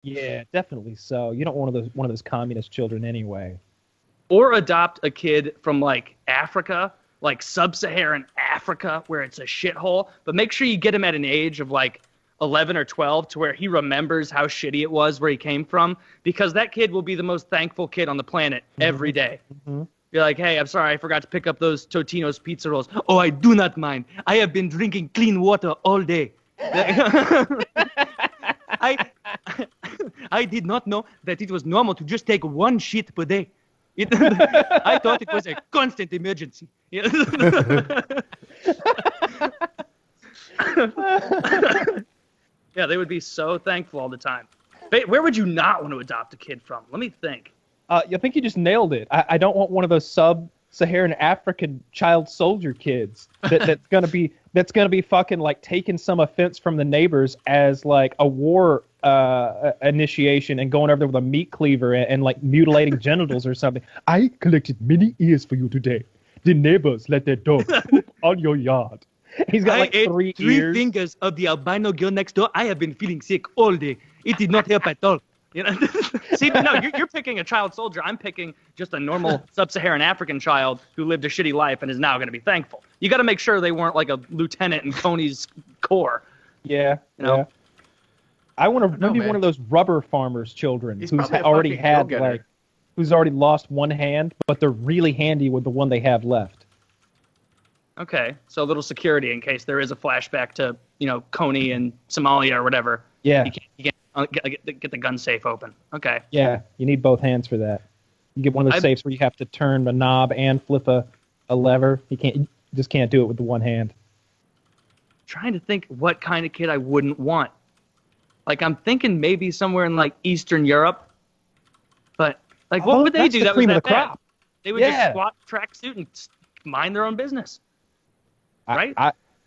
Yeah, definitely so. You don't want one of those communist children anyway. Or adopt a kid from like Africa, like sub-Saharan Africa, where it's a shithole. But make sure you get him at an age of like 11 or 12 to where he remembers how shitty it was where he came from, because that kid will be the most thankful kid on the planet every day. Mm-hmm. You're like, hey, I'm sorry, I forgot to pick up those Totino's pizza rolls. Oh, I do not mind. I have been drinking clean water all day. I did not know that it was normal to just take one shit per day. I thought it was a constant emergency. Yeah, they would be so thankful all the time. Where would you not want to adopt a kid from? Let me think. I think you just nailed it. I don't want one of those sub-Saharan African child soldier kids that's gonna be fucking like taking some offense from the neighbors as like a war initiation and going over there with a meat cleaver and like mutilating genitals or something. I collected many ears for you today. The neighbors let their dog poop on your yard. He's got like three ears. Fingers of the albino girl next door. I have been feeling sick all day. It did not help at all. You know, see, no, you're picking a child soldier. I'm picking just a normal sub-Saharan African child who lived a shitty life and is now going to be thankful. You got to make sure they weren't like a lieutenant in Coney's Corps. Yeah, you know? Yeah. I want to maybe one of those rubber farmers' children who's already lost one hand, but they're really handy with the one they have left. Okay, so a little security in case there is a flashback to, you know, Coney and Somalia or whatever. Yeah. You can't get the gun safe open. Okay. Yeah, you need both hands for that. You get one of those safes where you have to turn a knob and flip a lever. You just can't do it with the one hand. Trying to think what kind of kid I wouldn't want. Like, I'm thinking maybe somewhere in like Eastern Europe. But like, what would they do that was that bad? They would just squat tracksuit and mind their own business. Right?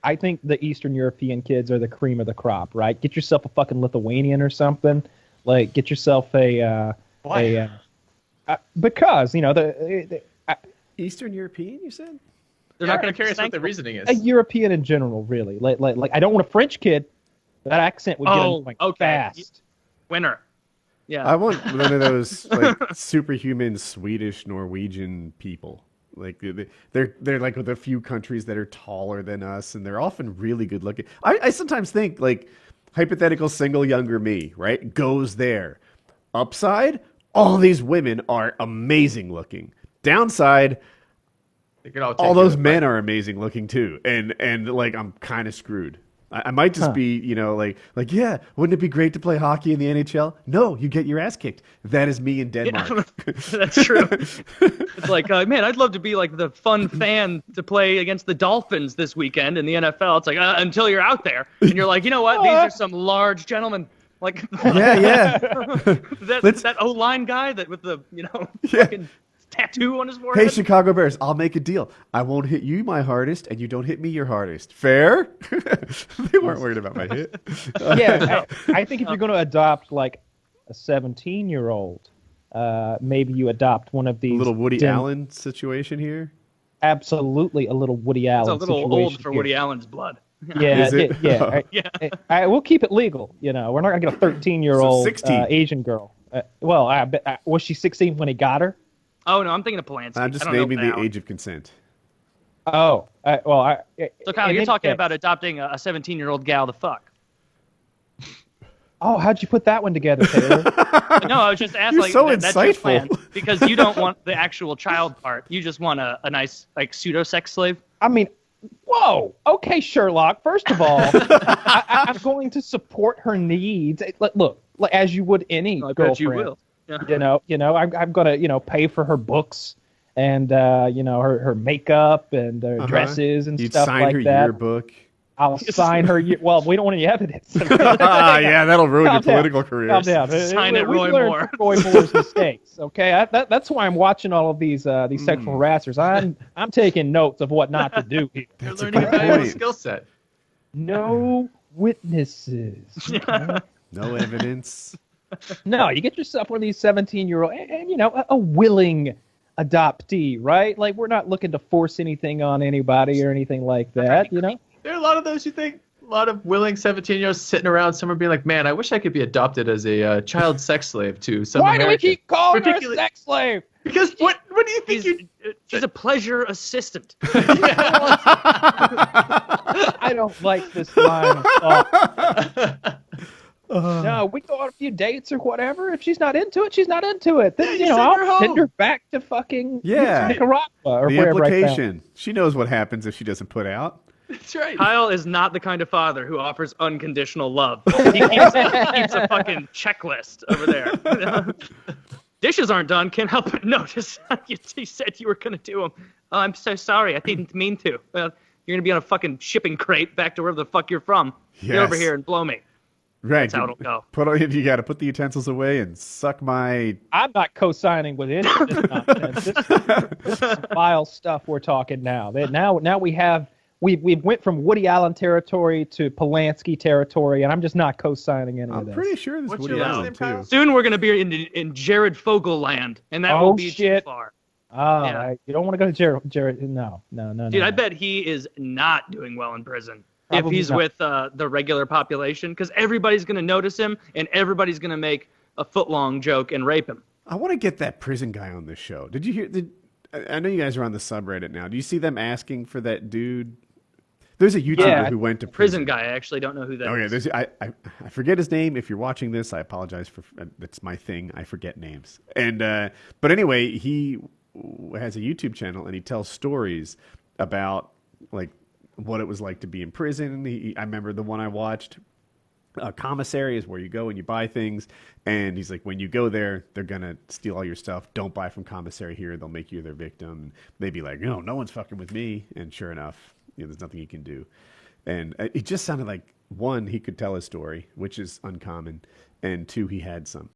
I think the Eastern European kids are the cream of the crop, right? Get yourself a fucking Lithuanian or something. Like, get yourself because, you know, the Eastern European, you said? They're not going to curious what the reasoning is. A European in general, really. Like I don't want a French kid. That accent would get them fast. Winner. Yeah. I want one of those like superhuman Swedish Norwegian people. Like they're like with a few countries that are taller than us, and they're often really good looking. I sometimes think like hypothetical single younger me, right, goes there. Upside, all these women are amazing looking. Downside, all those men are amazing looking too, and like I'm kind of screwed. I might just be, you know, like, yeah, wouldn't it be great to play hockey in the NHL? No, you get your ass kicked. That is me in Denmark. Yeah, that's true. It's like, man, I'd love to be like the fun fan to play against the Dolphins this weekend in the NFL. It's like, until you're out there. And you're like, you know what? These are some large gentlemen. Like, yeah. that O-line guy that with the, you know, fucking tattoo on his forehead. Hey, Chicago Bears, I'll make a deal. I won't hit you my hardest, and you don't hit me your hardest. Fair? They weren't worried about my hit. I think if you're going to adopt like a 17-year-old, maybe you adopt one of these. A little Woody Allen situation here? Absolutely, a little Woody Allen situation. It's a little old for Woody Allen's blood. Yeah, yeah. We'll keep it legal. You know, we're not going to get a 13-year-old Asian girl. Was she 16 when he got her? Oh, no, I'm thinking of Polanski. I'm just naming the age of consent. Oh, so Kyle, you're talking about adopting a 17-year-old gal to fuck. Oh, how'd you put that one together, Taylor? No, I was just asking. You're so insightful. That's your plan, because you don't want the actual child part. You just want a nice, like, pseudo-sex slave. I mean, whoa. Okay, Sherlock. First of all, I'm going to support her needs. Look, as you would any girlfriend. I bet you will. Yeah. You know, I'm gonna, pay for her books and her makeup and her dresses and stuff like that. You'd sign her yearbook. I'll sign her. Well, we don't want any evidence. Yeah, that'll ruin your political career. Calm down. Sign it, Roy Moore. Roy Moore's mistakes. Okay, that's why I'm watching all of these sexual harassers. I'm taking notes of what not to do here. You're learning a valuable skill set. No witnesses. Okay? No evidence. No, you get yourself one of these 17-year-old and a willing adoptee, right? Like, we're not looking to force anything on anybody or anything like that, you know? There are a lot of those, you think? lot of willing 17-year-olds sitting around somewhere being like, man, I wish I could be adopted as a child sex slave to some Why do we American. keep calling her a sex slave? Because what do you think She's a pleasure assistant. I don't like this line of thought. No, we go on a few dates or whatever. If she's not into it, she's not into it. Then, you send her I'll send home. her back to fucking Yeah. Nicaragua or The wherever I found. implication. She knows what happens if she doesn't put out. That's right. Kyle is not the kind of father who offers unconditional love. He keeps a fucking checklist over there. Dishes aren't done. Can't help but notice. You said you were going to do them. Oh, I'm so sorry. I didn't mean to. Well, you're going to be on a fucking shipping crate back to wherever the fuck you're from. Get over Yes. here and blow me. Right. That's how it'll go. You got to put the utensils away and suck my. I'm not co-signing with any of this nonsense. This is vile stuff we're talking now. Now we went from Woody Allen territory to Polanski territory, and I'm just not co-signing any of I'm this. pretty sure this What's Woody your last Allen name, too. Kyle? Soon we're going to be in Jared Fogle land, and that Oh, will be shit. too far. Oh, Yeah. you don't want to go to Jared. No. Dude, I bet he is not doing well in prison. Probably if he's not. with the regular population, because everybody's going to notice him, and everybody's going to make a foot-long joke and rape him. I want to get that prison guy on this show. Did you hear? I know you guys are on the subreddit now. Do you see them asking for that dude? There's a YouTuber who went to Prison guy, I actually don't know who that is. Okay, I forget his name. If you're watching this, I apologize for that's my thing. I forget names. And but anyway, he has a YouTube channel and he tells stories about like what it was like to be in prison. I remember the one I watched. Commissary is where you go and you buy things, and he's like, when you go there, they're gonna steal all your stuff. Don't buy from commissary here; they'll make you their victim. They'd be like, no one's fucking with me, and sure enough, there's nothing he can do. And it just sounded like, one, he could tell his story, which is uncommon, and two, he had some.